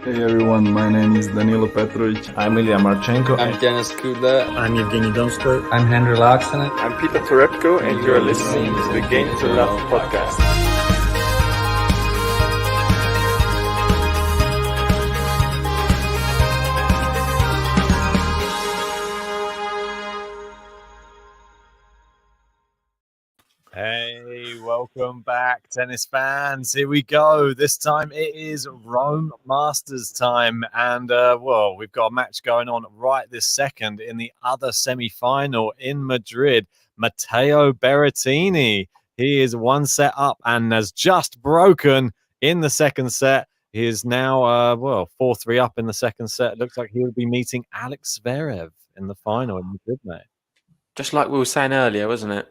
Hey everyone, my name is Danilo Petrovic. I'm Ilya Marchenko. I'm Denis Kudla. I'm Evgeny Donskoy. I'm Henry Laaksonen. I'm Peter Torebko, and you're listening to the Game to Love podcast. Hey, welcome back, tennis fans. Here we go. This time it is Rome Masters time. And, we've got a match going on right this second in the other semi-final in Madrid. Matteo Berrettini. He is one set up and has just broken in the second set. He is now, 4-3 up in the second set. Looks like he will be meeting Alex Zverev in the final in Madrid, mate. Just like we were saying earlier, wasn't it?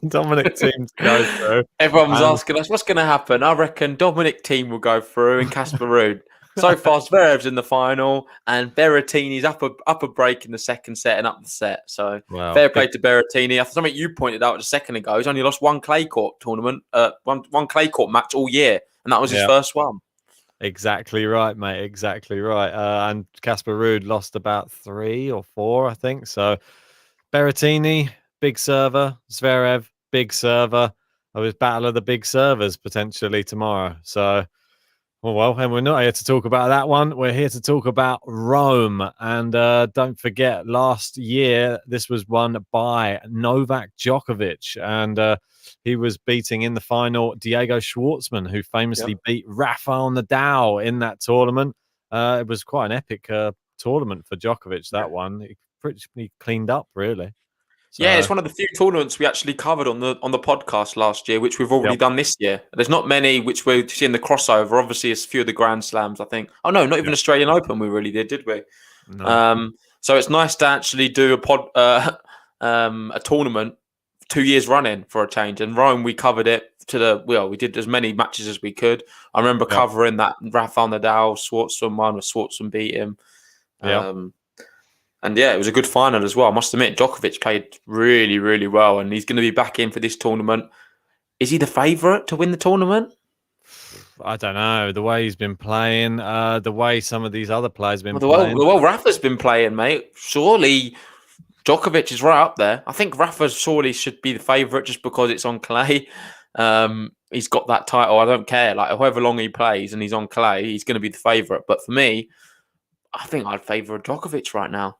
Dominic Team to go through. Everyone was asking us what's going to happen. I reckon Dominic Team will go through and Casper Ruud. So far, Zverev's in the final and Berrettini's up a break in the second set and up the set. So fair play to Berrettini. Something you pointed out a second ago, he's only lost one clay court tournament, one clay court match all year, and that was his first one. Exactly right, mate. Exactly right. And Casper Ruud lost about 3 or 4, I think. So Berrettini, big server. Zverev, big server. It was battle of the big servers potentially tomorrow. So, and we're not here to talk about that one. We're here to talk about Rome. And don't forget, last year, this was won by Novak Djokovic. And he was beating in the final Diego Schwartzman, who famously beat Rafael Nadal in that tournament. It was quite an epic tournament for Djokovic, that one. He pretty cleaned up, really. So, yeah, it's one of the few tournaments we actually covered on the podcast last year, which we've already done this year. There's not many which we're seeing the crossover. Obviously, it's a few of the Grand Slams, I think. Oh, no, not even Australian Open we really did we? No. So it's nice to actually do a tournament 2 years running for a change. And Rome, we covered it we did as many matches as we could. I remember covering that Rafael Nadal, Schwartzman one, where Schwartzman beat him. And it was a good final as well. I must admit, Djokovic played really, really well, and he's going to be back in for this tournament. Is he the favourite to win the tournament? I don't know. The way he's been playing, the way some of these other players have been playing. Well, Rafa's been playing, mate. Surely Djokovic is right up there. I think Rafa surely should be the favourite just because it's on clay. He's got that title. I don't care. Like, however long he plays and he's on clay, he's going to be the favourite. But for me, I think I'd favour Djokovic right now.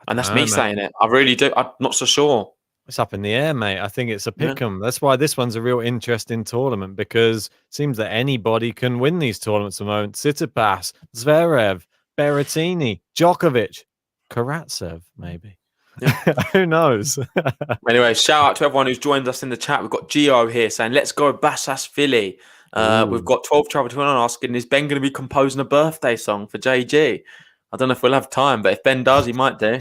And that's me saying it. I really do. I'm not so sure. It's up in the air, mate. I think it's a pick'em. That's why this one's a real interesting tournament, because it seems that anybody can win these tournaments at the moment. Tsitsipas, Zverev, Berrettini, Djokovic, Karatsev, maybe. Yeah. Who knows? Anyway, shout out to everyone who's joined us in the chat. We've got Gio here saying, let's go Bassas Philly. We've got 12 Travel 21 asking, is Ben going to be composing a birthday song for JG? I don't know if we'll have time, but if Ben does, he might do.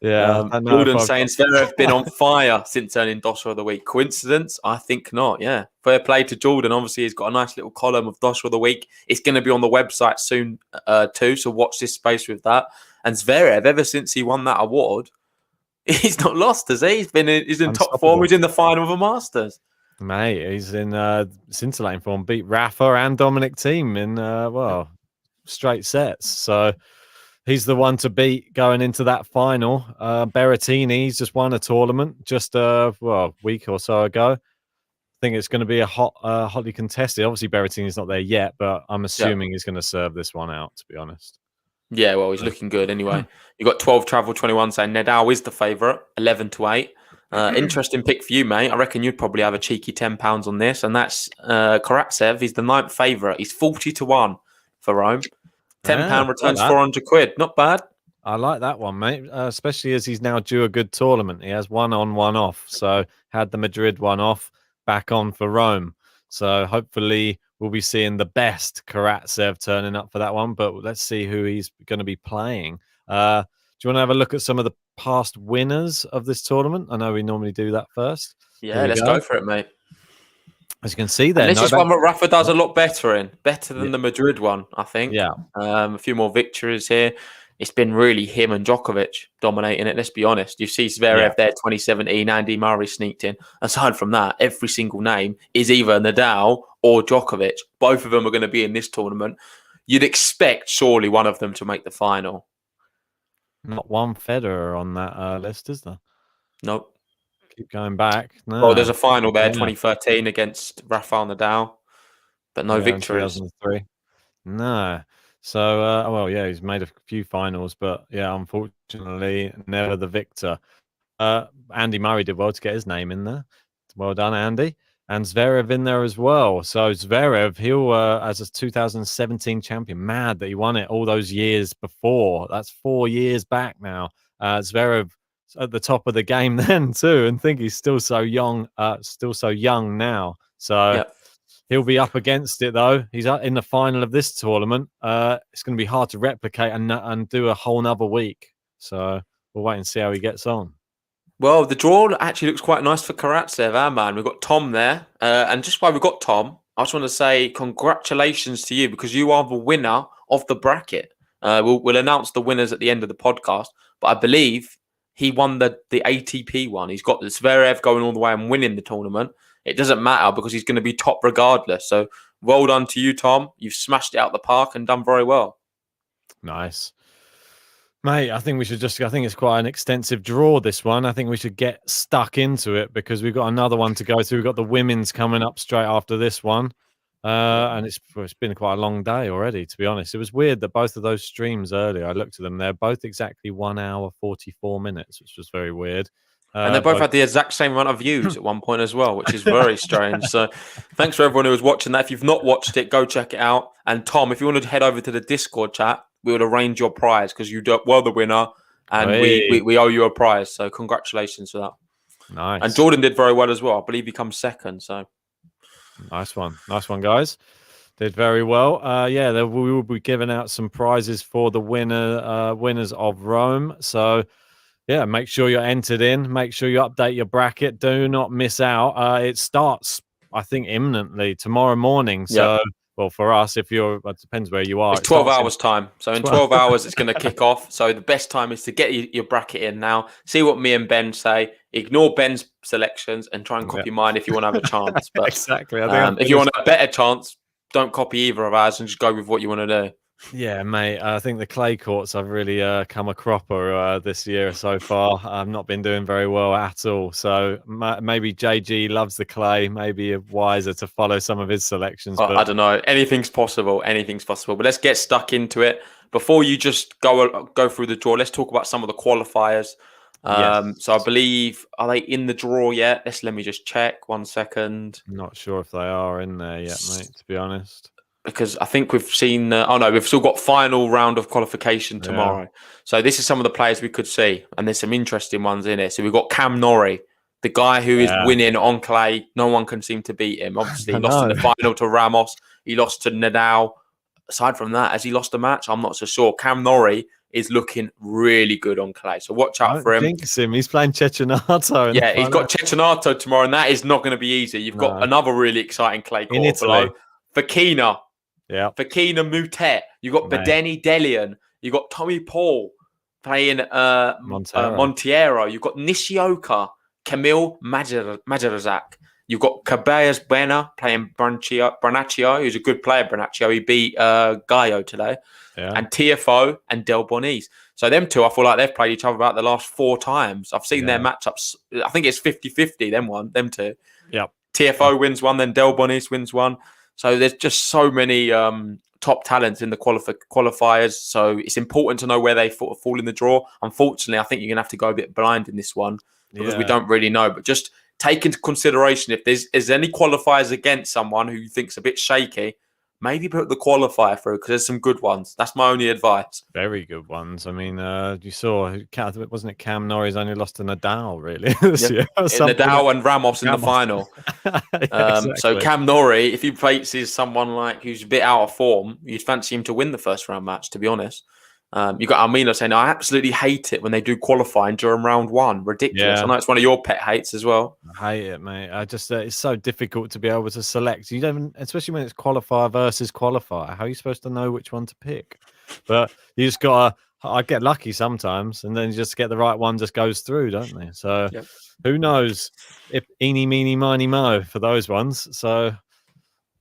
Jordan saying Zverev been on fire since earning Dosher of the Week. Coincidence? I think not, yeah. Fair play to Jordan. Obviously, he's got a nice little column of Dosher of the Week. It's going to be on the website soon too, so watch this space with that. And Zverev, ever since he won that award, he's not lost, has he? He's in top form. He's in the final of a Masters. Mate, he's in scintillating form. Beat Rafa and Dominic Team in, straight sets. So he's the one to beat going into that final. Berrettini's just won a tournament just a week or so ago. I think it's going to be a hotly contested. Obviously, Berrettini's not there yet, but I'm assuming he's going to serve this one out, to be honest. Yeah, well, he's looking good anyway. You got 12 Travel 21 saying Nadal is the favourite, 11-8. Interesting pick for you, mate. I reckon you'd probably have a cheeky £10 on this, and that's Karatsev. He's the 9th favourite. He's 40-1 for Rome. £10 returns £400. Not bad. I like that one, mate. Especially as he's now due a good tournament. He has one on, one off. So had the Madrid one off, back on for Rome. So hopefully we'll be seeing the best Karatsev turning up for that one. But let's see who he's going to be playing. Do you want to have a look at some of the past winners of this tournament? I know we normally do that first. Yeah, let's go for it, mate. As you can see there. And this is one that Rafa does a lot better than the Madrid one, I think. Yeah. A few more victories here. it's been really him and Djokovic dominating it. Let's be honest. You see Zverev there, 2017, Andy Murray sneaked in. Aside from that, every single name is either Nadal or Djokovic. Both of them are going to be in this tournament. You'd expect surely one of them to make the final. Not one Federer on that list, is there? Nope. Keep going back. No. Well, there's a final there, 2013 against Rafael Nadal, but no victories. 2003. No. So, he's made a few finals, but unfortunately, never the victor. Andy Murray did well to get his name in there. Well done, Andy. And Zverev in there as well. So Zverev, he'll as a 2017 champion, mad that he won it all those years before. That's 4 years back now. Zverev at the top of the game then too, and think he's still so young now. So he'll be up against it though. He's in the final of this tournament. It's going to be hard to replicate and do a whole nother week. So we'll wait and see how he gets on. Well, the draw actually looks quite nice for Karatsev, our man. We've got Tom there. And just while we've got Tom, I just want to say congratulations to you because you are the winner of the bracket. We'll announce the winners at the end of the podcast. But I believe he won the ATP one. He's got the Zverev going all the way and winning the tournament. It doesn't matter because he's going to be top regardless. So well done to you, Tom. You've smashed it out the park and done very well. Nice. Mate, I think it's quite an extensive draw, this one. I think we should get stuck into it because we've got another one to go through. We've got the women's coming up straight after this one. And it's been quite a long day already, to be honest. It was weird that both of those streams earlier, I looked at them, they're both exactly 1 hour, 44 minutes, which was very weird. And they both had the exact same amount of views at one point as well, which is very strange. So thanks for everyone who was watching that. If you've not watched it, go check it out. And Tom, if you want to head over to the Discord chat, we would arrange your prize because you were the winner and we owe you a prize. So congratulations for that. Nice. And Jordan did very well as well. I believe he comes second. So nice one, guys. Did very well. We will be giving out some prizes for the winners of Rome. So make sure you're entered in. Make sure you update your bracket. Do not miss out. It starts, I think, imminently tomorrow morning. So. Well, for us, it depends where you are. It's 12 hours time. So in 12 hours, it's going to kick off. So the best time is to get your bracket in now. See what me and Ben say. Ignore Ben's selections and try and copy mine if you want to have a chance. But exactly. If you want a better chance, don't copy either of ours and just go with what you want to do. Yeah, mate. I think the clay courts have really come a cropper this year so far. I've not been doing very well at all. So maybe JG loves the clay. Maybe wiser to follow some of his selections. But I don't know. Anything's possible. But let's get stuck into it. Before you just go through the draw, let's talk about some of the qualifiers. So I believe, are they in the draw yet? Let me just check. 1 second. I'm not sure if they are in there yet, mate, to be honest. Because I think we've seen... we've still got final round of qualification tomorrow. So this is some of the players we could see. And there's some interesting ones in it. So we've got Cam Norrie, the guy who is winning on clay. No one can seem to beat him. Obviously, he lost in the final to Ramos. He lost to Nadal. Aside from that, has he lost a match? I'm not so sure. Cam Norrie is looking really good on clay. So watch out for him. Jinx him. He's playing Cecchinato. He's got Cecchinato tomorrow, and that is not going to be easy. You've got another really exciting clay court in Italy. Below. Fakina. Yeah. Fakina Mutet. You've got Bedeni Delian. You've got Tommy Paul playing Monteiro. You've got Nishioka, Camille Majerazak. You've got Caballas Buena playing Branaccio, who's a good player, Branaccio. He beat Gallo today. Yeah. And TFO and Del Bonis. So them two, I feel like they've played each other about the last 4 times. I've seen their matchups. I think it's 50-50, them two. Yep. TFO wins one, then Del Bonis wins one. So there's just so many top talents in the qualifiers. So it's important to know where they fall in the draw. Unfortunately, I think you're going to have to go a bit blind in this one because we don't really know. But just take into consideration if there's any qualifiers against someone who you think's a bit shaky, maybe put the qualifier through because there's some good ones. That's my only advice. Very good ones. I mean, you saw, wasn't it Cam Norrie's only lost to Nadal, really, this year? Nadal and Ramos in the final. Exactly. So Cam Norrie, if he faces someone who's a bit out of form, you'd fancy him to win the first round match, to be honest. You got Armino saying, I absolutely hate it when they do qualifying during round 1. Ridiculous. I know it's one of your pet hates as well. I hate it, mate. I just it's so difficult to be able to select. You don't, especially when it's qualifier versus qualifier. How are you supposed to know which one to pick? But you just gotta I get lucky sometimes, and then you just get the right one just goes through, don't they? So Yep. who knows if eeny, meeny, miny, mo for those ones. So,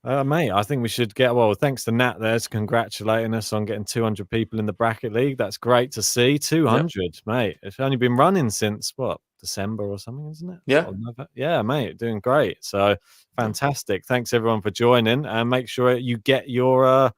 mate, I think we should get, well, thanks to Nat there's congratulating us on getting 200 people in the bracket league. That's great to see. 200, mate. It's only been running since, what, December or something, isn't it? Yeah. Sort of yeah, mate, doing great. So fantastic. Thanks everyone for joining, and make sure you get your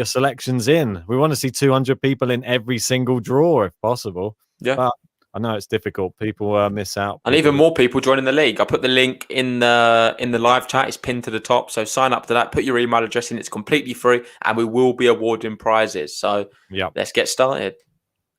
selections in. We want to see 200 people in every single draw if possible. Yeah. But I know it's difficult. People miss out. And even more people joining the league. I put the link in the live chat. It's pinned to the top. So sign up to that. Put your email address in. It's completely free, and we will be awarding prizes. So let's get started.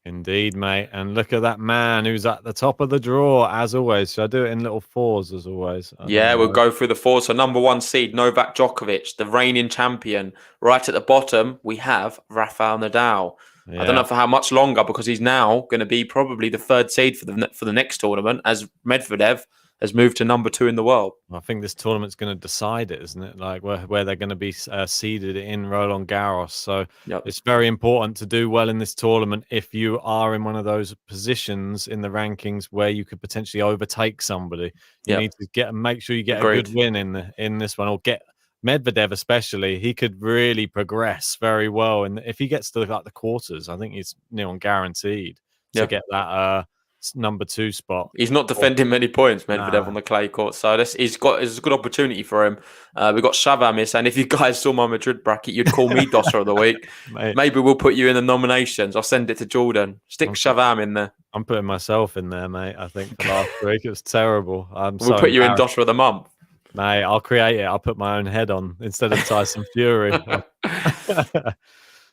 Indeed, mate. And look at that man who's at the top of the draw, as always. Should I do it in little fours, as always? Yeah, we'll go through the fours. So number 1 seed, Novak Djokovic, the reigning champion. Right at the bottom, we have Rafael Nadal. Yeah. I don't know for how much longer, because he's now going to be probably the 3rd seed for the next tournament, as Medvedev has moved to number 2 in the world. I think this tournament's going to decide it, isn't it? Like where they're going to be seeded in Roland Garros. So it's very important to do well in this tournament if you are in one of those positions in the rankings where you could potentially overtake somebody. You need to make sure you get a good win in this one, or get Medvedev especially. He could really progress very well, and if he gets to like the quarters, I think he's near guaranteed to get that number 2 spot. He's not defending many points, Medvedev, on the clay court, so it's a good opportunity for him. We've got Shavam here saying, if you guys saw my Madrid bracket, you'd call me Dosser of the week. Maybe we'll put you in the nominations. I'll send it to Jordan. Stick Shavam in there. I'm putting myself in there, mate. I think for last week it was terrible. We'll put you in Dosser of the month. Mate, I'll create it. I'll put my own head on instead of Tyson Fury.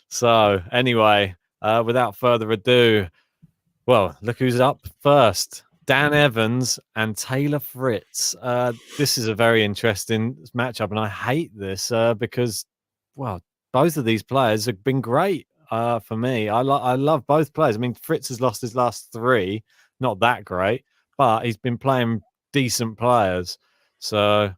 So anyway, without further ado, well, look who's up first. Dan Evans and Taylor Fritz. This is a very interesting matchup, and I hate this because, well, both of these players have been great for me. I love both players. I mean, Fritz has lost his last 3. Not that great, but he's been playing decent players. So,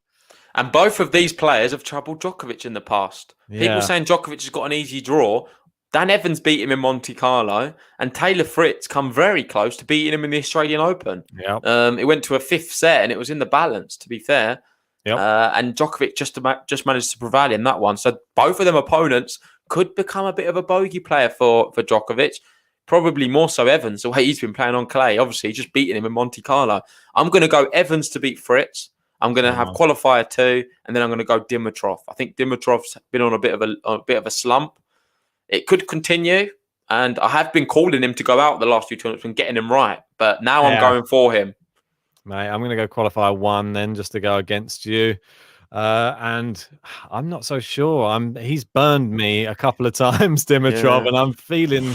and both of these players have troubled Djokovic in the past. People saying Djokovic has got an easy draw. Dan Evans beat him in Monte Carlo, and Taylor Fritz come very close to beating him in the Australian Open. It went to a 5th set, and it was in the balance, to be fair. And Djokovic just managed to prevail in that one. So both of them opponents could become a bit of a bogey player for Djokovic. Probably more so Evans, the way he's been playing on clay. Obviously, just beating him in Monte Carlo. I'm going to go Evans to beat Fritz. I'm going to have qualifier 2, and then I'm going to go Dimitrov. I think Dimitrov's been on a bit of a slump. It could continue, and I have been calling him to go out the last few tournaments and getting him right. But now I'm going for him. Mate, I'm going to go qualifier 1 then, just to go against you. And I'm not so sure. He's burned me a couple of times, Dimitrov, and I'm feeling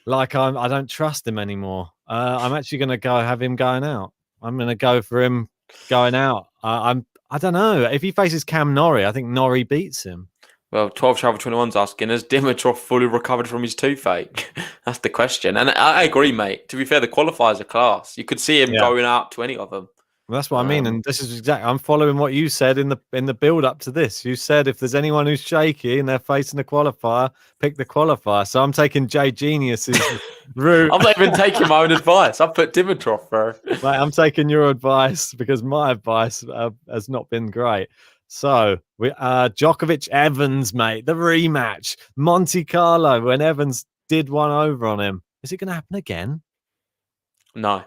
like I don't trust him anymore. I'm actually going to have him going out. I'm going to go for him going out. I don't know. If he faces Cam Norrie, I think Norrie beats him. Well, 12 Travel 21's asking, has Dimitrov fully recovered from his toothache? That's the question. And I agree, mate. To be fair, the qualifiers are class. You could see him going out to any of them. Well, that's what I mean, and this is exactly. I'm following what you said in the build up to this. You said if there's anyone who's shaky and they're facing a qualifier, pick the qualifier. So I'm taking Jay Genius's route. I'm not even taking my own advice. I've put Dimitrov, bro. Mate, I'm taking your advice because my advice has not been great. So we Djokovic Evans, mate, the rematch, Monte Carlo, when Evans did one over on him. Is it going to happen again? No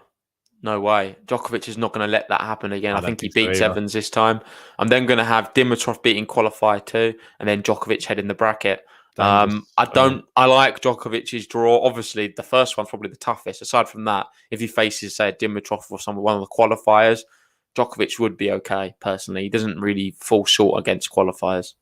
way. Djokovic is not going to let that happen again. I think he beats Evans this time. I'm then going to have Dimitrov beating qualifier 2, and then Djokovic heading the bracket. I like Djokovic's draw. Obviously, the first one's probably the toughest. Aside from that, if he faces, say, Dimitrov or one of the qualifiers, Djokovic would be okay, personally. He doesn't really fall short against qualifiers.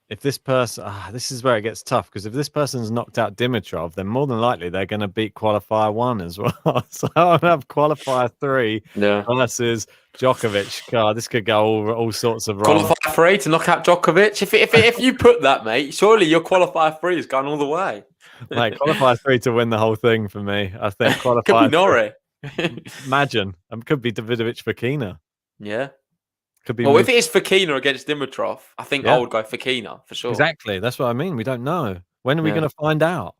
If this person, this is where it gets tough, because if this person's knocked out Dimitrov, then more than likely they're going to beat qualifier 1 as well. So I'll have qualifier 3 versus Djokovic. God, this could go all sorts of wrong. Qualifier 3 to knock out Djokovic? If you put that, mate, surely your qualifier 3 is going all the way. Mate, qualifier 3 to win the whole thing for me. I think qualifier could be Norrie. Imagine. Could be Davidovich Fokina. Yeah. Could be. Well, if it is Fokina against Dimitrov, I think I would go Fokina for sure. Exactly. That's what I mean. We don't know. When are we going to find out?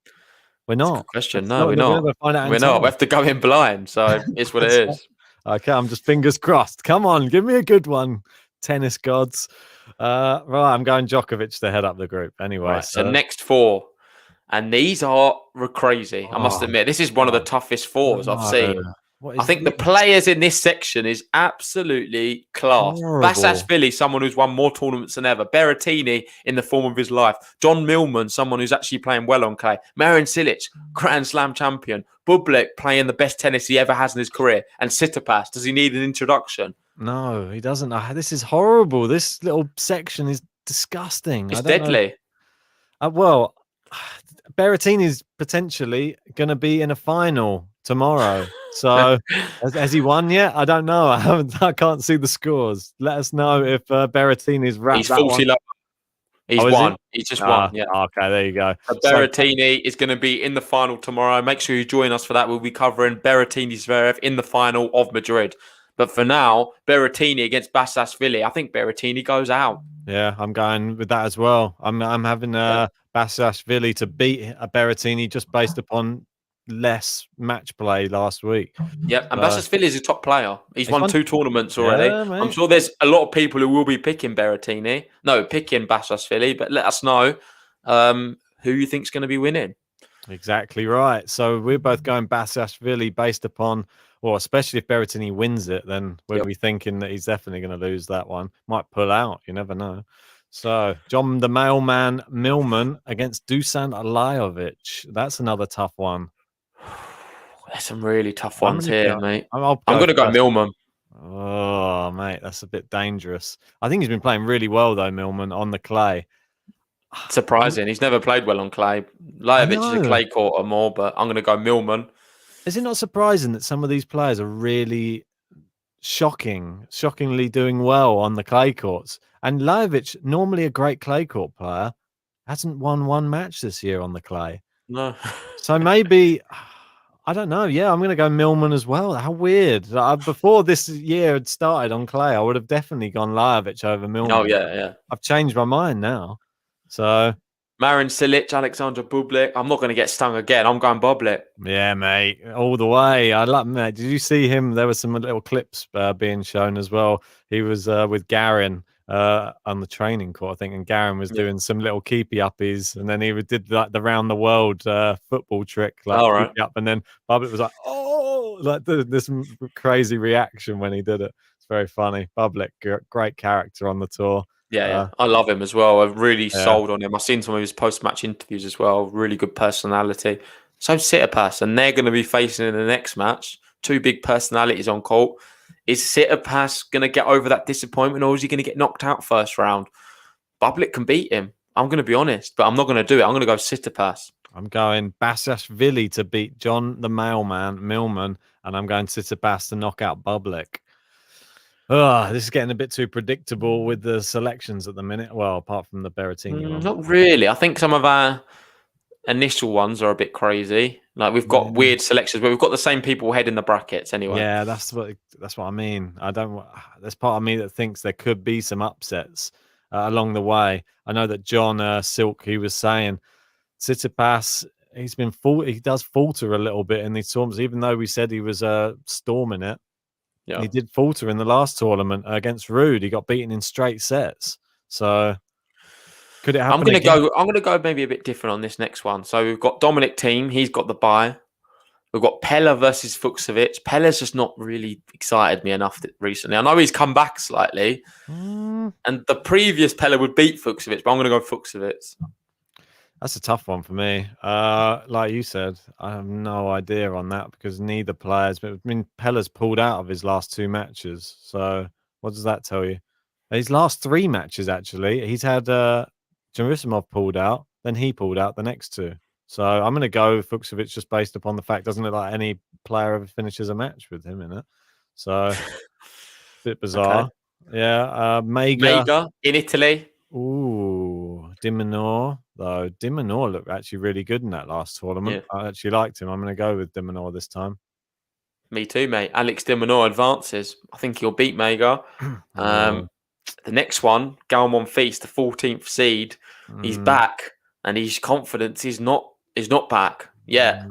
We're That's a not. good question. It's No, we're We're not. going to find out We're in not. We 10. have to go in blind. So it's what it is. Okay, I'm just fingers crossed. Come on, give me a good one, tennis gods. Right, I'm going Djokovic to head up the group. Anyway, Right. So next 4. And these are crazy. I must Oh, admit, this is one of the God. toughest 4s I've No. seen. What I is think the this? players in this section is absolutely class. Horrible. Bassashvili, someone who's won more tournaments than ever. Berrettini, in the form of his life. John Millman, someone who's actually playing well on clay. Marin Cilic, Grand Slam champion. Bublik, playing the best tennis he ever has in his career. And Tsitsipas, does he need an introduction? No, he doesn't. This is horrible. This little section is disgusting. It's I don't deadly. know. Well, Berrettini's potentially going to be in a final tomorrow. So has he won yet? I don't know. I can't see the scores. Let us know if Berrettini's wrapped He's that 40 one. He's Oh, is won. he? He's just won. Yeah. Okay, there you go. So Berrettini is going to be in the final tomorrow. Make sure you join us for that. We'll be covering Berrettini Zverev in the final of Madrid. But for now, Berrettini against Bassashvili. I think Berrettini goes out. Yeah, I'm going with that as well. I'm having Bassashvili to beat Berrettini just based upon less match play last week. Yep, and Bassashvili is a top player. He's won 2 tournaments already. Yeah, I'm sure there's a lot of people who will be picking Berrettini. No, picking Bassashvili. But let us know who you think's going to be winning. Exactly right. So we're both going Bassashvili based upon, well, especially if Berrettini wins it, then we'll be thinking that he's definitely going to lose that one. Might pull out. You never know. So John the Mailman Millman against Dusan Lajovic. That's another tough one. There's some really tough ones here, mate. I'm going to go Millman. Oh, mate, that's a bit dangerous. I think he's been playing really well, though, Millman, on the clay. Surprising. He's never played well on clay. Lajovic is a clay court or more, but I'm going to go Millman. Is it not surprising that some of these players are really shockingly doing well on the clay courts? And Lajovic, normally a great clay court player, hasn't won one match this year on the clay. No. So maybe, I don't know. Yeah, I'm going to go Millman as well. How weird. Before this year had started on clay, I would have definitely gone Lajovic over Millman. Oh, yeah. I've changed my mind now. So Marin Cilic, Alexander Bublik. I'm not going to get stung again. I'm going Bublik. Yeah, mate, all the way. I love mate. Did you see him? There were some little clips being shown as well. He was with Garin on the training court, I think, and Garin was doing some little keepy uppies, and then he did like the round the world football trick, like keepy up, and then Bublik was like, oh, like this crazy reaction when he did it. It's very funny. Bublik, great character on the tour. Yeah, I love him as well. I've really sold on him. I've seen some of his post-match interviews as well. Really good personality. So Tsitsipas, and they're going to be facing in the next match 2 big personalities on court. Is Tsitsipas going to get over that disappointment, or is he going to get knocked out first round? Bublik can beat him. I'm going to be honest, but I'm not going to do it. I'm going to go Tsitsipas. I'm going Bassashvili to beat John the Mailman Millman, and I'm going Tsitsipas to knock out Bublik. This is getting a bit too predictable with the selections at the minute. Well, apart from the Berrettini one. Not really. I think some of our initial ones are a bit crazy. Like we've got weird selections, but we've got the same people heading the brackets anyway. Yeah, that's what I mean. There's part of me that thinks there could be some upsets along the way. I know that John Silk, he was saying Tsitsipas, he does falter a little bit in these tournaments, even though we said he was storming it. Yeah. He did falter in the last tournament against Ruud. He got beaten in straight sets. So could it happen? I'm going to go maybe a bit different on this next one. So we've got Dominic Team. He's got the bye. We've got Pella versus Fucsovics. Pella's just not really excited me enough recently. I know he's come back slightly, and the previous Pella would beat Fucsovics, but I'm going to go Fucsovics. That's a tough one for me. Like you said, I have no idea on that because neither players. But I mean, Pella's pulled out of his last 2 matches. So what does that tell you? His last 3 matches, actually, he's had Gerasimov pulled out, then he pulled out the next 2. So I'm going to go with Fucsovics just based upon the fact doesn't look like any player ever finishes a match with him in it. So a bit bizarre. Okay. Yeah, Mega in Italy. Ooh, De Minaur, though. De Minaur looked actually really good in that last tournament. Yeah. I actually liked him. I'm going to go with De Minaur this time. Me too, mate. Alex De Minaur advances. I think he'll beat Mega. The next one, Galmon Feast, the 14th seed. He's back, and his confidence is not back. Yeah.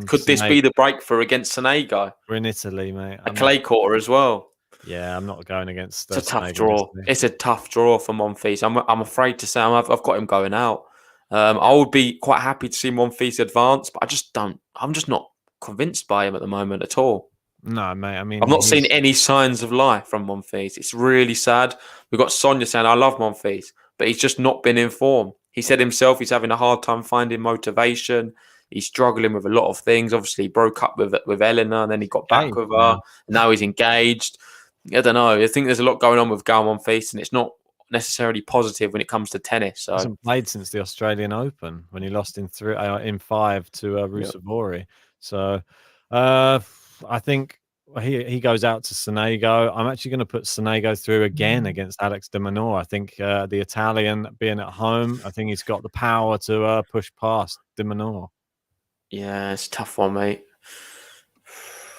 Could this be the breakthrough against Sonego? We're in Italy, mate. A clay quarter as well. Yeah, I'm not going against. It's a tough draw. It's a tough draw for Monfils. I'm afraid to say I've got him going out. I would be quite happy to see Monfils advance, but I'm just not convinced by him at the moment at all. No, mate. I mean, I've not seen any signs of life from Monfils. It's really sad. We've got Sonia saying, I love Monfils, but he's just not been in form. He said himself he's having a hard time finding motivation. He's struggling with a lot of things. Obviously, he broke up with Eleanor, and then he got back with her. And now he's engaged. I don't know. I think there's a lot going on with Gael Monfils, and it's not necessarily positive when it comes to tennis. So. He hasn't played since the Australian Open when he lost in 5 to Rusevori. Yep. So I think he goes out to Sonego. I'm actually going to put Sonego through again against Alex de Minaur. I think the Italian being at home, I think he's got the power to push past de Minaur. Yeah, it's a tough one, mate.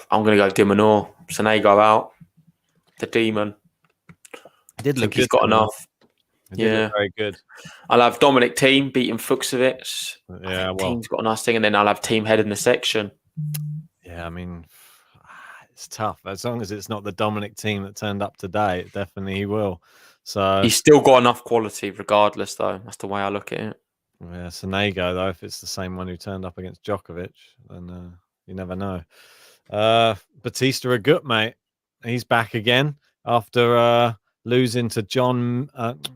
I'm going to go de Minaur. Sonego out. The demon. He did look good. He's got enough. Yeah, very good. I'll have Dominic Team beating Fuchsovic. Yeah, Team's got a nice thing, and then I'll have Team head in the section. Yeah, I mean, it's tough. As long as it's not the Dominic Team that turned up today, it definitely he will. So he's still got enough quality, regardless. Though that's the way I look at it. Yeah, Sonego though, if it's the same one who turned up against Djokovic, then you never know. Batista Agut, mate. He's back again after losing to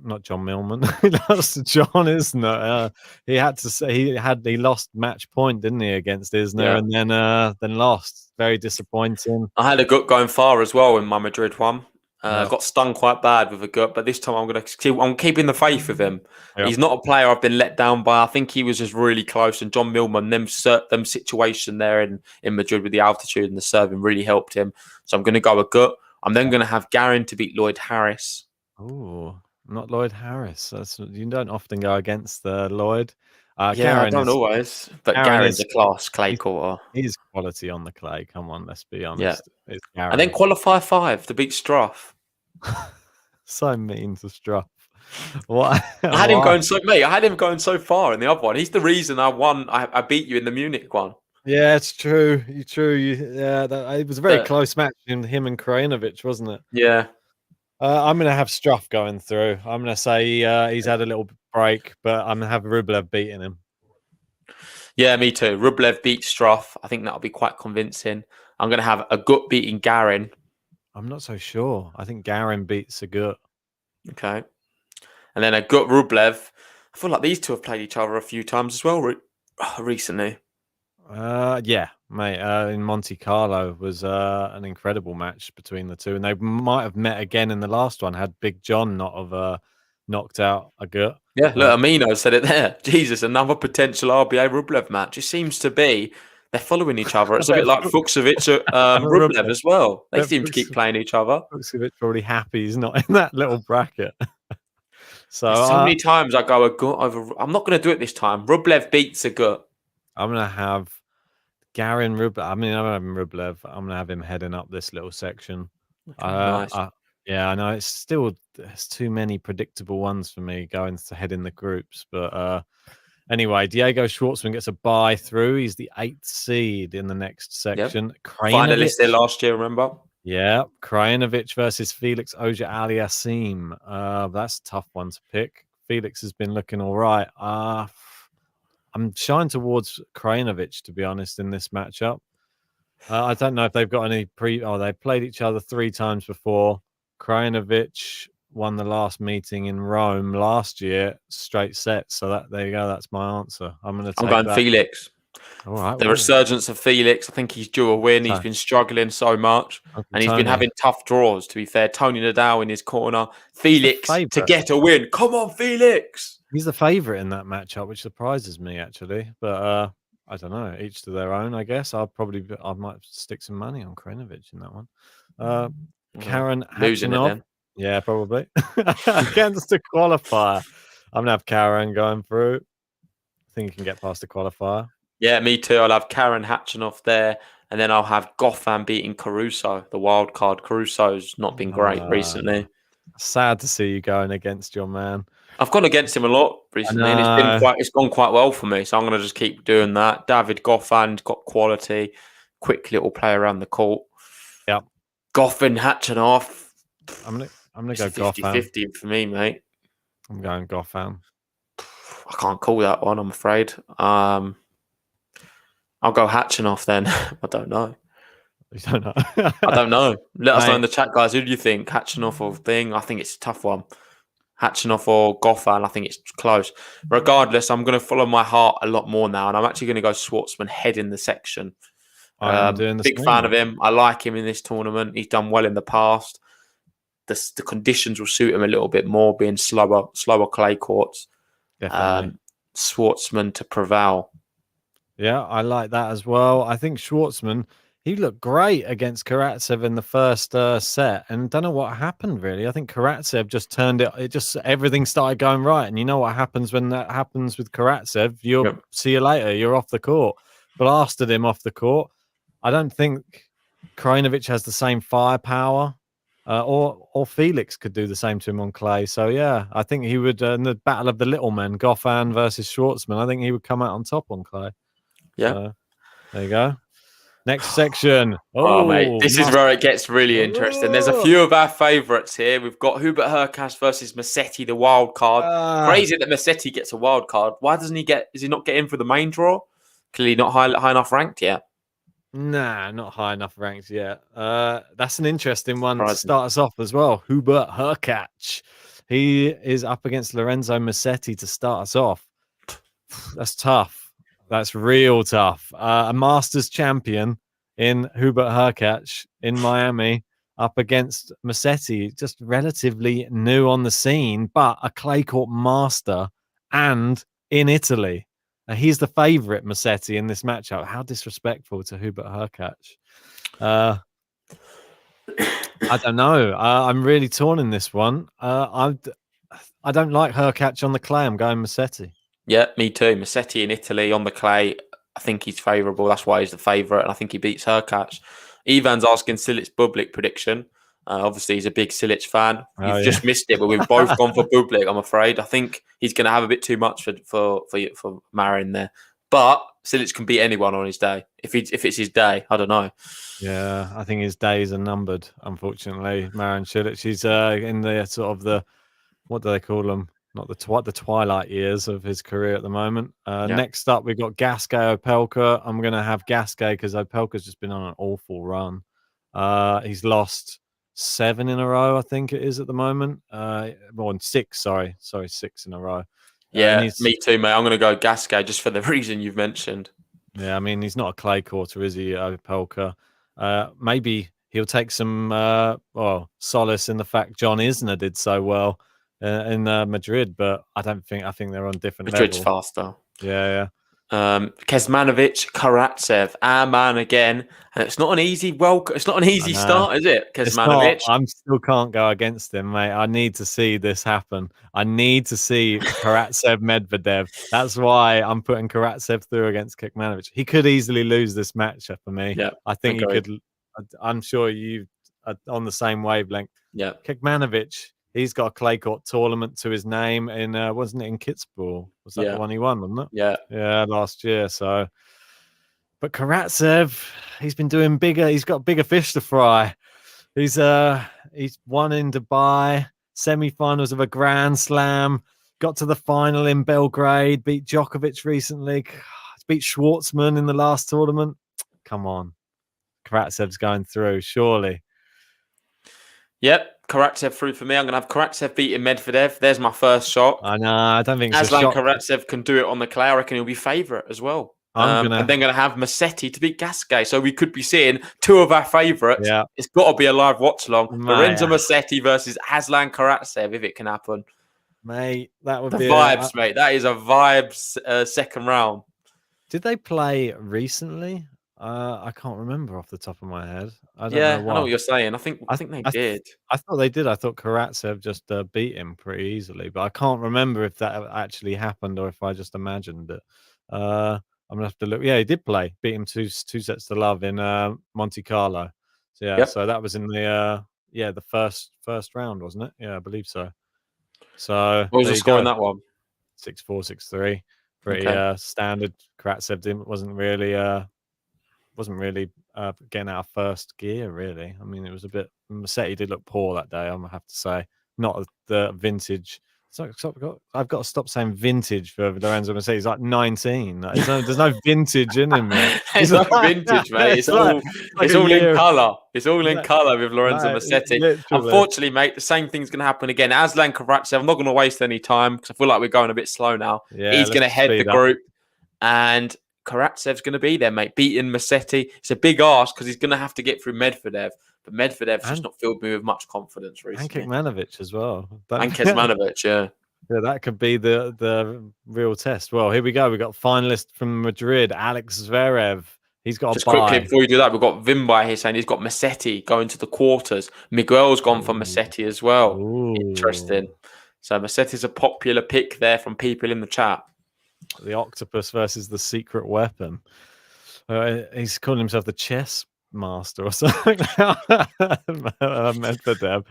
not John Millman. He lost to John Isner. He had to say he lost match point, didn't he, against Isner, and then lost. Very disappointing. I had Agut going far as well in my Madrid one. Got stung quite bad with Agut, but this time I'm keeping the faith with him. Yep. He's not a player I've been let down by. I think he was just really close, and John Millman, them situation there in Madrid with the altitude and the serving really helped him. So I'm going to go Agut. I'm then going to have Garin to beat Lloyd Harris. Oh, not Lloyd Harris. You don't often go against Lloyd. I don't always, but Garen's a class clay quarter. He's quality on the clay. Come on, let's be honest. Yeah. And then qualifier 5 to beat Struff. So mean to Struff. What? I had him going so far in the other one. He's the reason I won. I beat you in the Munich one. Yeah, it's true. It was a very close match in him and Kryonovich, wasn't it? Yeah. I'm going to have Struff going through. I'm going to say he's had a little break, but I'm going to have Rublev beating him. Yeah, me too. Rublev beats Struff. I think that'll be quite convincing. I'm going to have Agut beating Garin. I'm not so sure. I think Garin beats Agut. Okay. And then Agut Rublev. I feel like these two have played each other a few times as well recently. Yeah, mate. In Monte Carlo was an incredible match between the two, and they might have met again in the last one had Big John not have knocked out Agut. Yeah, look, Amino said it there. Jesus, another potential RBA Rublev match. It seems to be they're following each other. It's a bit like Fuchsovic Rublev as well. They seem to keep playing each other. Fuchsovic probably happy he's not in that little bracket. So many times I go Agut over. I'm not going to do it this time. Rublev beats Agut. I'm going to have Garin Rublev. I'm having Rublev. I'm going to have him heading up this little section. Okay, nice. Yeah, I know there's too many predictable ones for me going to head in the groups. But anyway, Diego Schwartzman gets a bye through. He's the 8th seed in the next section. Yep. Finalist there last year, remember? Yeah, Kryonovich versus Felix Oja Aliasime. That's a tough one to pick. Felix has been looking all right. I'm shying towards Kryonovich, to be honest, in this matchup. I don't know if they've got any they played each other 3 times before. Kryonovich won the last meeting in Rome last year, straight sets. So there you go. That's my answer. I'm going Felix. All right. The resurgence of Felix. I think he's due a win. He's been struggling so much, and he's been having tough draws. To be fair, Tony Nadal in his corner. Felix to get a win. Come on, Felix. He's the favourite in that matchup, which surprises me actually. But I don't know. Each to their own, I guess. I might stick some money on Kryonovich in that one. Karen losing it then. Yeah, probably against the qualifier. I'm gonna have Karen going through. I think he can get past the qualifier. Yeah, me too. I'll have Karen Hachinov there, and then I'll have Goffin beating Caruso, the wild card. Caruso's not been great recently. Sad to see you going against your man. I've gone against him a lot recently, and it's gone quite well for me. So I'm going to just keep doing that. David Goffin got quality, quick little play around the court. Yep. Goffin hatching off. I'm gonna go 50-50 for me, mate. I'm going Goffin. I can't call that one, I'm afraid. I'll go Hatchinoff then. I don't know. You don't know. I don't know. Let us know in the chat, guys. Who do you think? Hatchinoff or Thing? I think it's a tough one. Hatchinoff or Goffin? I think it's close. Regardless, I'm going to follow my heart a lot more now, and I'm actually going to go Schwartzman head in the section. I'm doing the big same. fan of him. I like him in this tournament. He's done well in the past. The conditions will suit him a little bit more, being slower clay courts. Definitely. Schwartzman to prevail. Yeah, I like that as well. I think Schwartzman, he looked great against Karatsev in the first set, and don't know what happened really. I think Karatsev just turned it. It just everything started going right, and you know what happens when that happens with Karatsev? See you later. You're off the court. Blasted him off the court. I don't think Kryonovich has the same firepower, or Felix could do the same to him on clay. So yeah, I think he would in the battle of the little men, Goffin versus Schwartzman. I think he would come out on top on clay. Yeah, there you go. Next section. Oh mate, this is where it gets really interesting. There's a few of our favourites here. We've got Hubert Hurkacz versus Musetti, the wild card. Crazy that Musetti gets a wild card. Why doesn't he get? Does he not get in for the main draw? Clearly not high enough ranked yet. Nah, not high enough ranked yet. That's an interesting one to start us off as well. Hubert Hurkacz. He is up against Lorenzo Musetti to start us off. That's tough. That's real tough. A Masters champion in Hubert Hurkacz in Miami up against Musetti, just relatively new on the scene, but a clay court master and in Italy. He's the favourite, Musetti, in this matchup. How disrespectful to Hubert Hurkacz. I don't know. I'm really torn in this one. I don't like Hurkacz on the clay. I'm going Musetti. Yeah, me too. Musetti in Italy on the clay. I think he's favourable. That's why he's the favourite, and I think he beats Hurkacz. Ivan's asking Cilic Bublik prediction. Obviously, he's a big Cilic fan. You've just missed it, but we've both gone for Bublik, I'm afraid. I think he's going to have a bit too much for Marin there. But Cilic can beat anyone on his day. If it's his day, I don't know. Yeah, I think his days are numbered, unfortunately. Marin Cilic, he's in the sort of the, what do they call them? Not the twilight years of his career at the moment. Next up, we've got Gaskell Pelker. I'm going to have Gaskell because Pelker's just been on an awful run. He's lost 7 in a row, I think it is at the moment. Well, 6, sorry, 6 in a row. Yeah, me too, mate. I'm going to go Gaskell just for the reason you've mentioned. Yeah, I mean, he's not a clay quarter, is he, Pelker? Maybe he'll take some solace in the fact John Isner did so well in Madrid, but I think they're on different Madrid's level. faster. Yeah. Kecmanovic, Karatsev, our man again, and it's not an easy start, is it? Kecmanovic, I still can't go against him, mate. I need to see this happen. I need to see Karatsev Medvedev. That's why I'm putting Karatsev through against Kecmanovic. He could easily lose this matchup for me. Yeah, I think he could. I'm sure you are on the same wavelength. Yeah, Kecmanovic. He's got a clay court tournament to his name in, wasn't it in Kitzbühel? Was that the one he won, wasn't it? Yeah, last year. So, but Karatsev, he's been doing bigger. He's got bigger fish to fry. He's won in Dubai, semi-finals of a Grand Slam, got to the final in Belgrade, beat Djokovic recently, beat Schwartzman in the last tournament. Come on, Karatsev's going through, surely. Yep, Karatsev through for me. I'm going to have Karatsev beating Medvedev. There's my first shot. I know. I don't think it's Aslan Karatsev can do it on the clay. I reckon he'll be favourite as well. And then going to have Musetti to beat Gaskell. So we could be seeing 2 of our favourites. Yeah. It's got to be a live watch along. Lorenzo Musetti versus Aslan Karatsev, if it can happen. Mate, that would be vibes, mate. That is a vibes second round. Did they play recently? I can't remember off the top of my head. I don't know why. I know what you're saying. I think they did. I thought they did. I thought Karatsev just beat him pretty easily, but I can't remember if that actually happened or if I just imagined it. I'm gonna have to look. Yeah, he did play. Beat him 2 sets to love in Monte Carlo. So yeah, so that was in the the first round, wasn't it? Yeah, I believe so. So What was there the you score go. in that one? 6-4, 6-3. Pretty standard. Karatsev wasn't really getting out of first gear, really. I mean, it was a bit. Musetti did look poor that day, I'm gonna have to say. Not the vintage. I've got to stop saying vintage for Lorenzo Musetti. He's like 19. There's no vintage in him yet. It's not vintage, mate. It's all in colour. It's all in colour with Lorenzo Musetti. Literally. Unfortunately, mate, the same thing's going to happen again. Aslan Karatsev, I'm not going to waste any time because I feel like we're going a bit slow now. Yeah, he's going to head the speed up. group, and Karatsev's going to be there, mate, beating Musetti. It's a big ask because he's going to have to get through Medvedev, but Medvedev's just not filled me with much confidence recently. And Kecmanovic as well. And Kecmanovic, yeah. Yeah, that could be the real test. Well, here we go. We got finalist from Madrid, Alex Zverev. He's got just a bye. quickly before we do that, we've got Vimbai here saying he's got Musetti going to the quarters. Miguel's gone for Musetti as well. Ooh. Interesting. So Musetti's a popular pick there from people in the chat. The octopus versus the secret weapon. He's calling himself the chess master or something. Medvedev.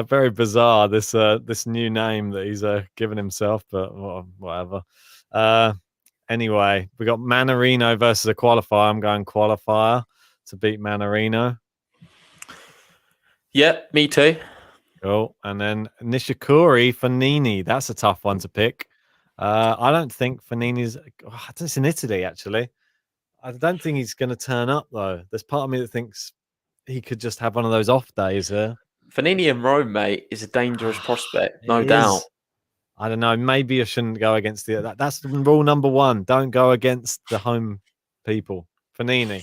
Very bizarre, this new name that he's given himself, but whatever. Anyway, we got Manarino versus a qualifier. I'm going qualifier to beat Manarino. Yep, me too. Cool. And then Nishikori Fognini. That's a tough one to pick. I don't think Fognini's. It's in Italy, actually. I don't think he's going to turn up, though. There's part of me that thinks he could just have one of those off days there. Fognini in Rome, mate, is a dangerous prospect, no doubt. I don't know. Maybe I shouldn't go against that's rule number 1. Don't go against the home people. Fognini.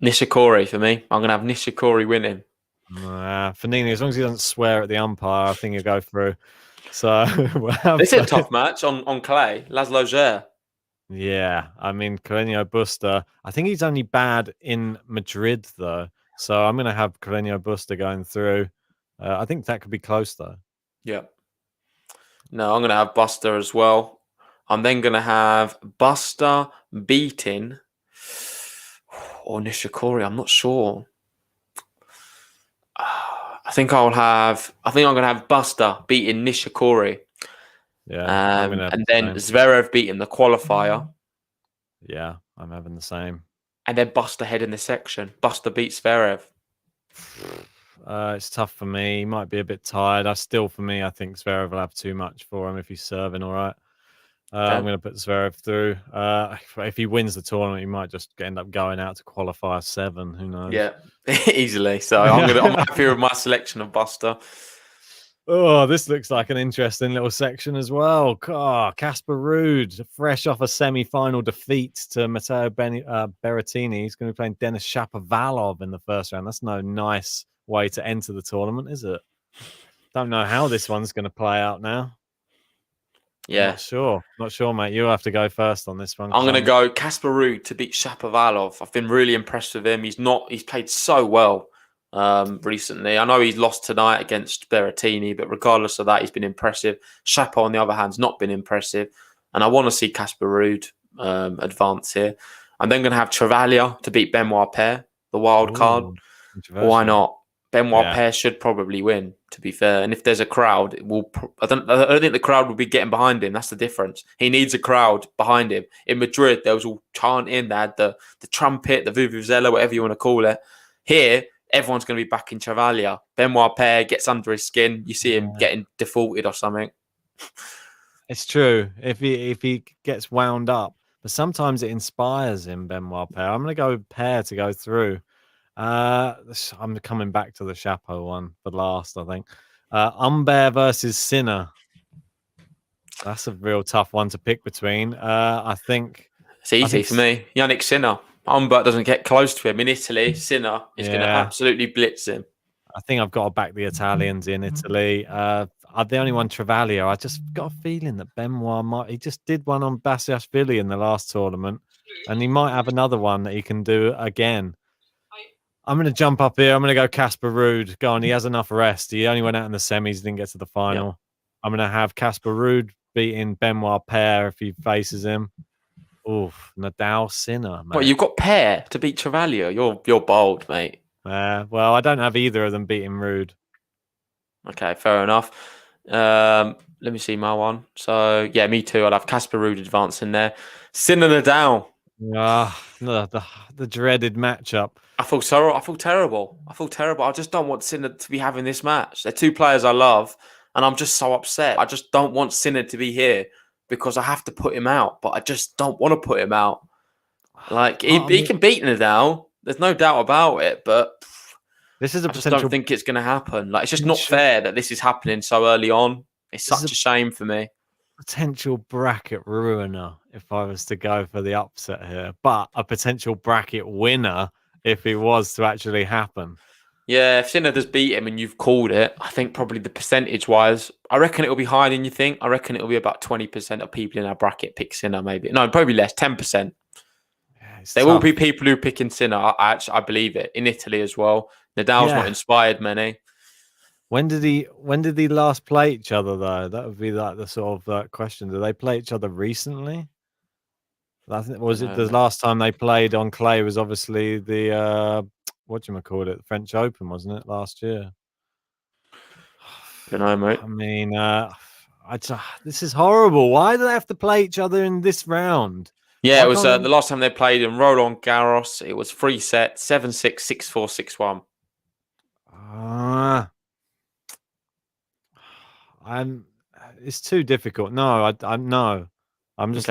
Nishikori for me. I'm going to have Nishikori winning. Fognini, as long as he doesn't swear at the umpire, I think he'll go through. So it's a tough match on clay. Laszlo Djere. Yeah, I mean, Carreño Busta. I think he's only bad in Madrid, though. So I'm going to have Carreño Busta going through. I think that could be close, though. Yeah. No, I'm going to have Busta as well. I'm then going to have Busta beating or Nishikori. I'm not sure. I think I'm going to have Busta beating Nishikori. Yeah. And then Zverev beating the qualifier. Yeah, I'm having the same. And then Busta head in the section. Busta beats Zverev. It's tough for me. He might be a bit tired. I think Zverev will have too much for him if he's serving all right. I'm going to put Zverev through. If he wins the tournament, he might just end up going out to qualifier 7. Who knows? Yeah, easily. So I'm happy with my selection of Busta. Oh, this looks like an interesting little section as well. Casper Ruud, fresh off a semi-final defeat to Matteo Berrettini. He's going to be playing Denis Shapovalov in the first round. That's no nice way to enter the tournament, is it? Don't know how this one's going to play out now. Yeah. Not sure, mate. You'll have to go first on this one. I'm going to go Casper Ruud to beat Shapovalov. I've been really impressed with him. He's played so well recently. I know he's lost tonight against Berrettini, but regardless of that, he's been impressive. Shapo, on the other hand, has not been impressive. And I want to see Casper Ruud advance here. I'm then going to have Travaglia to beat Benoit Paire, the wild card. Why not? Benoit Paire should probably win, to be fair. And if there's a crowd, I don't think the crowd will be getting behind him. That's the difference. He needs a crowd behind him. In Madrid, there was all chanting. They had the trumpet, the vuvuzela, whatever you want to call it. Here, everyone's going to be backing Travaglia. Benoit Paire gets under his skin. You see him getting defaulted or something. It's true. If he gets wound up, but sometimes it inspires him, Benoit Paire. I'm going to go with Paire to go through. I'm coming back to the Chapo one for last, I think. Humbert versus Sinner. That's a real tough one to pick between. I think it's easy for me. Yannick Sinner. Humbert doesn't get close to him in Italy. Sinner is going to absolutely blitz him. I think I've got to back the Italians in Italy. The only one, Travaglia. I just got a feeling that Benoit he just did one on Basilashvili in the last tournament, and he might have another one that he can do again. I'm going to jump up here. I'm going to go Casper Ruud. Go on. He has enough rest. He only went out in the semis, didn't get to the final. Yep. I'm going to have Casper Ruud beating Benoit Paire if he faces him. Oof, Nadal Sinner. Well, you've got Paire to beat Travaglia. You're bold, mate. Well, I don't have either of them beating Rude. Okay, fair enough. Let me see my one. So yeah, me too. I'd have Casper Ruud advancing there. Sinner Nadal. No, the dreaded matchup. I feel terrible. I just don't want Sinner to be having this match. They're two players I love, and I'm just so upset. I just don't want Sinner to be here because I have to put him out, but I just don't want to put him out. Like he can beat Nadal. There's no doubt about it, but this is I just don't think it's going to happen. Like it's just not fair that this is happening so early on. It's such a shame for me. Potential bracket ruiner if I was to go for the upset here, but a potential bracket winner if it was to actually happen. Yeah, if Sinner does beat him and you've called it, I think probably the percentage-wise, I reckon it'll be higher than you think. I reckon it'll be about 20% of people in our bracket pick Sinner, maybe. No, probably less, 10%. There will be people who pick in Sinner. I believe it. In Italy as well. Nadal's not inspired many. When did he last play each other though? That would be like the sort of question. Did they play each other recently? I think the last time they played on clay was obviously the the French Open, wasn't it, last year? Don't know, mate. I mean, this is horrible. Why do they have to play each other in this round? Yeah, it was the last time they played in Roland Garros. It was 3 sets, 7-6, 6-4, 6-1. It's too difficult. No, I'm just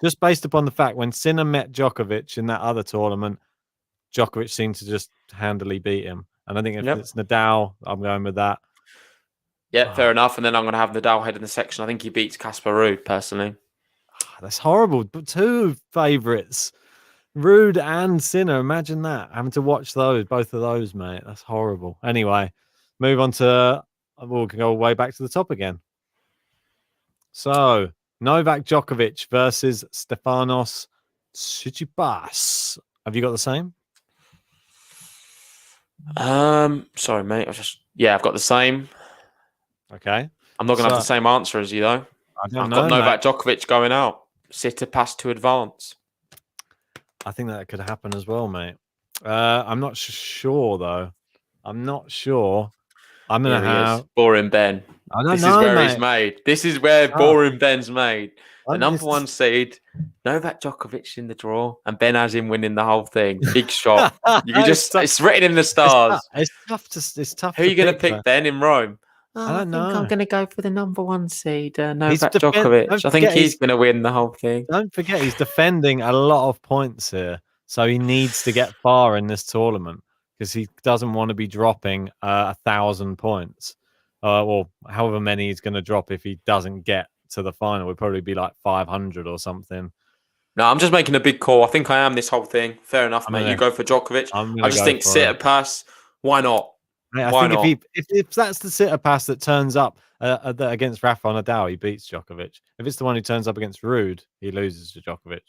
just based upon the fact when Sinner met Djokovic in that other tournament, Djokovic seemed to just handily beat him. And I think if it's Nadal, I'm going with that. Yeah, fair enough. And then I'm going to have Nadal head in the section. I think he beats Casper Ruud, personally. That's horrible. But two favourites, Ruud and Sinner. Imagine that. Having to watch both of those, mate. That's horrible. Anyway, move on to... We can go way back to the top again. So, Novak Djokovic versus Stefanos Tsitsipas. Have you got the same? Sorry, mate. I've got the same. Okay. I'm not going to have the same answer as you, though. I've got Novak Djokovic going out. Tsitsipas to advance. I think that could happen as well, mate. I'm not sure, though. I'm not sure. I'm going to have... Boring Ben. This is where he's made. This is where Boring Ben's made. The number one seed, Novak Djokovic in the draw, and Ben has him winning the whole thing. Big shot. You can it's written in the stars. It's tough. Who are you going to pick, Ben, in Rome? I don't know. I'm going to go for the number one seed, Novak Djokovic. I think he's going to win the whole thing. Don't forget, he's defending a lot of points here. So he needs to get far in this tournament because he doesn't want to be dropping 1,000 points. Or however many he's going to drop if he doesn't get to the final. Would probably be like 500 or something. No, I'm just making a big call. I think I am this whole thing. Fair enough, mate. You go for Djokovic. I just think Tsitsipas. Why not? I think if that's the Tsitsipas that turns up against Rafael Nadal, he beats Djokovic. If it's the one who turns up against Ruud, he loses to Djokovic.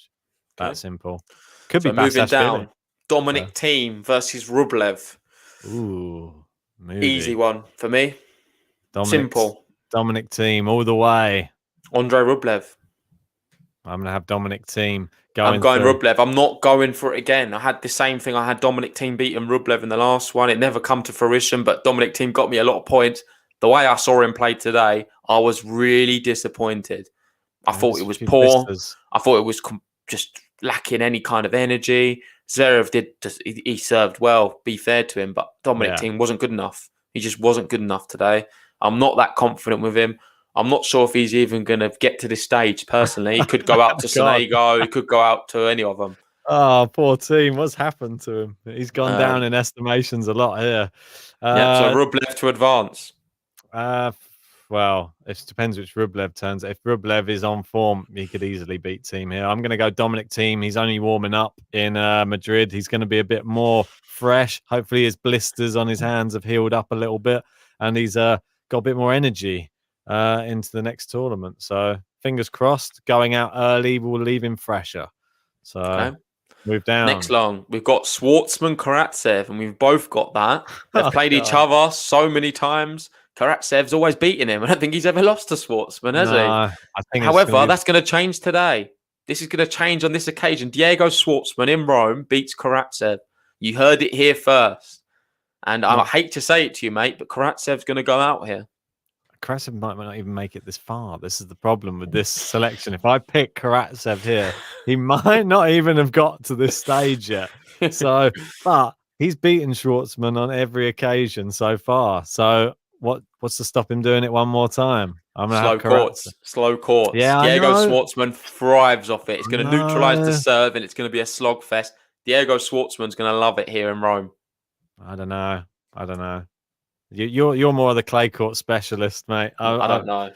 That simple. Could be moving down. Dominic Team versus Rublev. Ooh, easy one for me. Simple. Dominic Team all the way. Andre Rublev. I'm going to have Dominic Team I'm going Rublev. I'm not going for it again. I had the same thing. I had Dominic Team beating Rublev in the last one. It never come to fruition, but Dominic Team got me a lot of points. The way I saw him play today, I was really disappointed. I thought it was poor. I thought it was just lacking any kind of energy. Zverev he served well, be fair to him, but Dominic Team wasn't good enough. He just wasn't good enough today. I'm not that confident with him. I'm not sure if he's even going to get to this stage, personally. He could go out to Sonego. He could go out to any of them. Oh, poor Team. What's happened to him? He's gone down in estimations a lot here. So Rublev to advance. Well, it depends which Rublev turns. If Rublev is on form, he could easily beat Team here. I'm going to go Dominic Team. He's only warming up in Madrid. He's going to be a bit more fresh. Hopefully his blisters on his hands have healed up a little bit. And he's got a bit more energy into the next tournament. So fingers crossed, going out early will leave him fresher. So move down. Next long, we've got Schwartzman, Karatsev, and we've both got that. They've played each other so many times. Karatsev's always beaten him. I don't think he's ever lost to Schwartzman, has he? However, that's going to change today. This is going to change on this occasion. Diego Schwartzman in Rome beats Karatsev. You heard it here first. And I hate to say it to you, mate, but Karatsev's going to go out here. Karatsev might not even make it this far. This is the problem with this selection. If I pick Karatsev here, he might not even have got to this stage yet. So, but he's beaten Schwartzman on every occasion so far. So, what's to stop him doing it one more time? I'm gonna Slow courts. Slow courts. Yeah, Diego Schwartzman thrives off it. It's going to neutralize the serve, and it's going to be a slog fest. Diego Schwartzman's going to love it here in Rome. I don't know. You're more of the clay court specialist, mate. I don't know.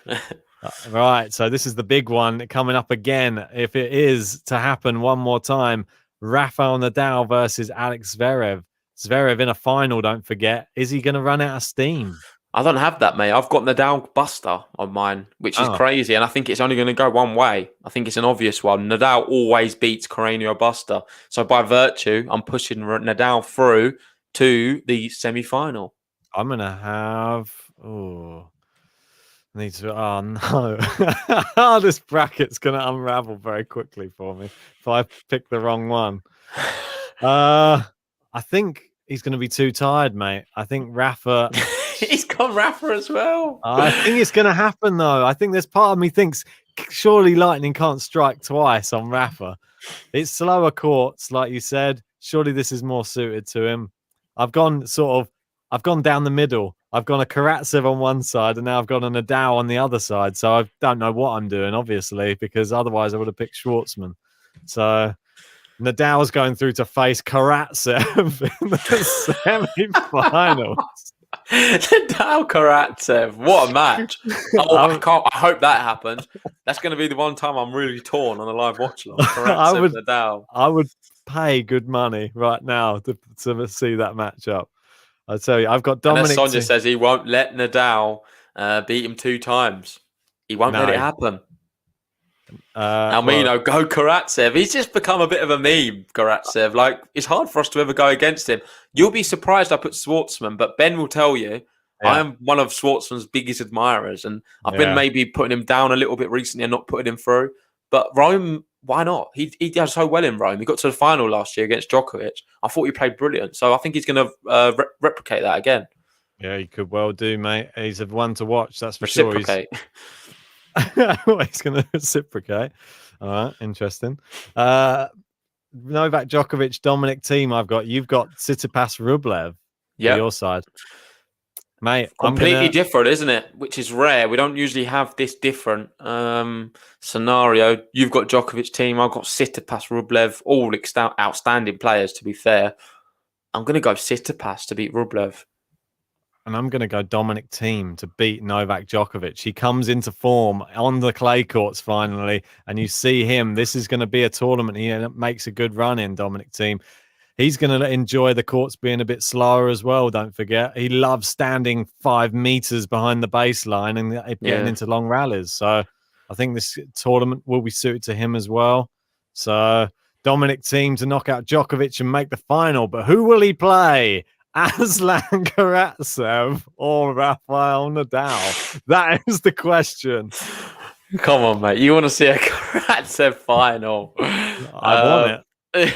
Right, so this is the big one coming up again. If it is to happen one more time, Rafael Nadal versus Alex Zverev. Zverev in a final, don't forget. Is he going to run out of steam? I don't have that, mate. I've got Nadal Buster on mine, which is crazy, and I think it's only going to go one way. I think it's an obvious one. Nadal always beats Carreño Buster. So by virtue, I'm pushing Nadal through to the semi-final. I'm going to have... Oh no. This bracket's going to unravel very quickly for me if I pick the wrong one. I think he's going to be too tired, mate. I think Rafa... He's got Rafa as well. I think it's going to happen, though. I think there's part of me thinks surely lightning can't strike twice on Rafa. It's slower courts, like you said. Surely this is more suited to him. I've gone down the middle. I've gone a Karatsev on one side, and now I've got a Nadal on the other side. So I don't know what I'm doing, obviously, because otherwise I would have picked Schwartzman. So Nadal's going through to face Karatsev in the semi-finals. Nadal Karatsev, what a match! I hope that happens. That's going to be the one time I'm really torn on a live watch along. Nadal. I would pay good money right now to see that matchup. I tell you, I've got Dominic. And Sonia says he won't let Nadal beat him 2 times. He won't let it happen. Almino, go Karatsev. He's just become a bit of a meme, Karatsev. Like, it's hard for us to ever go against him. You'll be surprised I put Schwartzman, but Ben will tell you I am one of Schwartzman's biggest admirers, and I've been maybe putting him down a little bit recently and not putting him through. But Rome, why not? He does so well in Rome. He got to the final last year against Djokovic. I thought he played brilliant. So I think he's going to replicate that again. Yeah, he could well do, mate. He's a one to watch, that's for reciprocate. Sure. He's going to reciprocate. All right, interesting. Novak Djokovic, Dominic Team. You've got Tsitsipas Rublev. Yeah, your side, mate. Completely different, isn't it? Which is rare. We don't usually have this different scenario. You've got Djokovic Team. I've got Tsitsipas Rublev. All outstanding players, to be fair. I'm going to go Tsitsipas to beat Rublev. And I'm going to go Dominic Team to beat Novak Djokovic. He comes into form on the clay courts finally, and you see him. This is going to be a tournament. He makes a good run in, Dominic Team. He's going to enjoy the courts being a bit slower as well, don't forget. He loves standing 5 meters behind the baseline and getting into long rallies. So I think this tournament will be suited to him as well. So Dominic Team to knock out Djokovic and make the final. But who will he play? Aslan Karatsev or Rafael Nadal? That is the question. Come on, mate. You want to see a Karatsev final? I want it.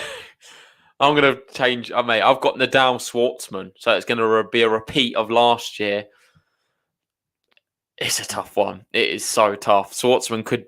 I'm going to change. Mate, I've got Nadal Schwartzman. So it's going to be a repeat of last year. It's a tough one. It is so tough. Schwartzman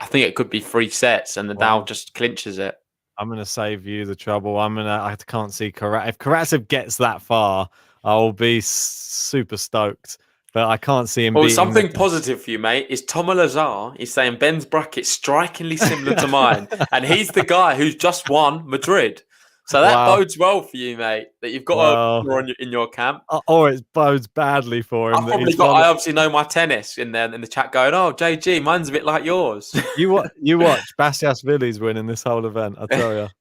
I think it could be 3 sets and Nadal just clinches it. I'm going to save you the trouble. I can't see Karatsev. If Karatsev gets that far, I'll be super stoked. But I can't see him beating... something positive for you, mate, is Thomas Lazar is saying Ben's bracket strikingly similar to mine. And he's the guy who's just won Madrid. So that bodes well for you, mate, that you've got in your camp. Or it bodes badly for him. I obviously know my tennis in the chat going, oh, JG, mine's a bit like yours. You watch Bastiasvili's winning this whole event, I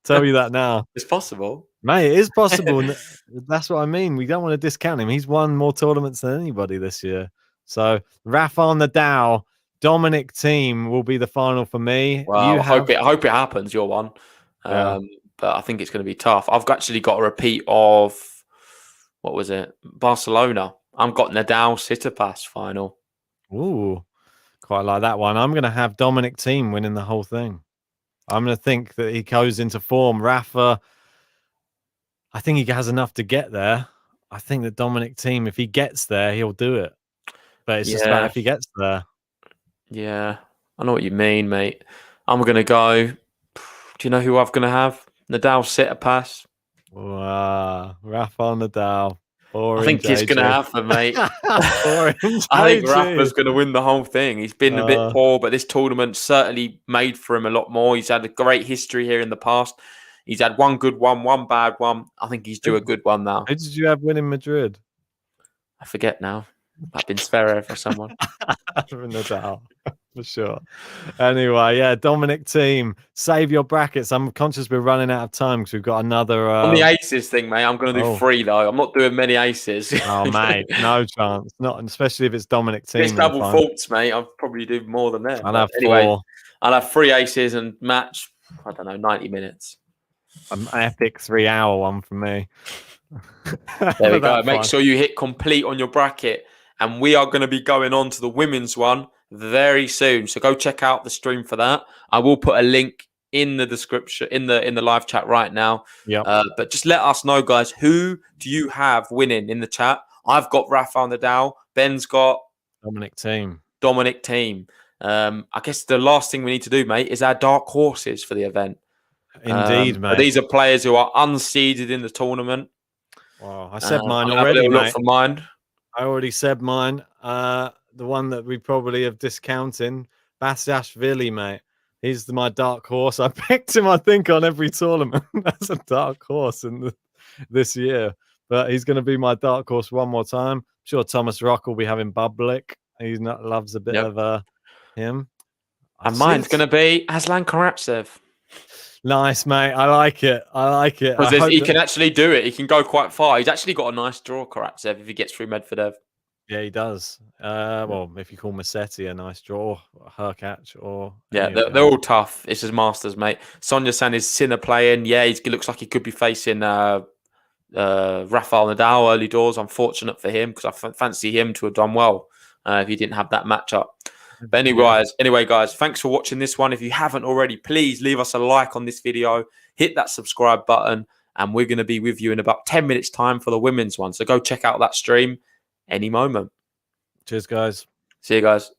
tell you that now. It's possible. Mate, it is possible. And that's what I mean. We don't want to discount him. He's won more tournaments than anybody this year. So Rafael Nadal, Dominic Team will be the final for me. Well, I hope it happens, your one. Yeah. But I think it's going to be tough. I've actually got a repeat of, what was it? Barcelona. I've got Nadal Tsitsipas final. Ooh, quite like that one. I'm going to have Dominic Team winning the whole thing. I'm going to think that he goes into form. Rafa, I think he has enough to get there. I think the Dominic Team, if he gets there, he'll do it. But it's just about if he gets there. Yeah, I know what you mean, mate. I'm going to go. Do you know who I'm going to have? Nadal Tsitsipas. Wow, Rafael Nadal. I think it's going to happen, mate. I think Rafa's going to win the whole thing. He's been a bit poor, but this tournament certainly made for him a lot more. He's had a great history here in the past. He's had one good one, one bad one. I think he's due a good one now. Who did you have win in Madrid? I forget now. I've been Zverev or someone. Nadal, for sure. Anyway, yeah, Dominic Team, save your brackets. I'm conscious we're running out of time because we've got another. On the aces thing, mate, I'm going to do 3 though. I'm not doing many aces. Oh, mate, no chance. Not especially if it's Dominic Team. It's double faults, mate. I'll probably do more than that. I'll have anyway, 4. I'll have 3 aces and match. I don't know, 90 minutes. An epic 3-hour one from me. There we go. Make sure you hit complete on your bracket. And we are going to be going on to the women's one very soon. So go check out the stream for that. I will put a link in the description, in the live chat right now. Yeah. But just let us know, guys, who do you have winning in the chat? I've got Rafael Nadal. Ben's got Dominic Team. I guess the last thing we need to do, mate, is our dark horses for the event. Indeed, mate. These are players who are unseeded in the tournament. Wow, I said mine I'll already, have a mate. look for mine. I already said mine. The one that we probably have discounting, Basilashvili, mate. He's my dark horse. I picked him, I think, on every tournament. That's a dark horse this year. But he's going to be my dark horse one more time. I'm sure Thomas Rock will be having Bublik. He loves a bit of him. And mine's going to be Aslan Karatsev. Nice, mate. I like it. Because he can actually do it. He can go quite far. He's actually got a nice draw, Karatsev, if he gets through Medvedev. Yeah, he does. Well, if you call Musetti a nice draw, Hurkacz or... Yeah, they're all tough. It's his Masters, mate. Sonia San is Sinner playing. Yeah, he looks like he could be facing Rafael Nadal early doors. Unfortunate for him because I fancy him to have done well if he didn't have that matchup. But anyway, guys, thanks for watching this one. If you haven't already, please leave us a like on this video. Hit that subscribe button. And we're going to be with you in about 10 minutes time for the women's one. So go check out that stream any moment. Cheers, guys. See you guys.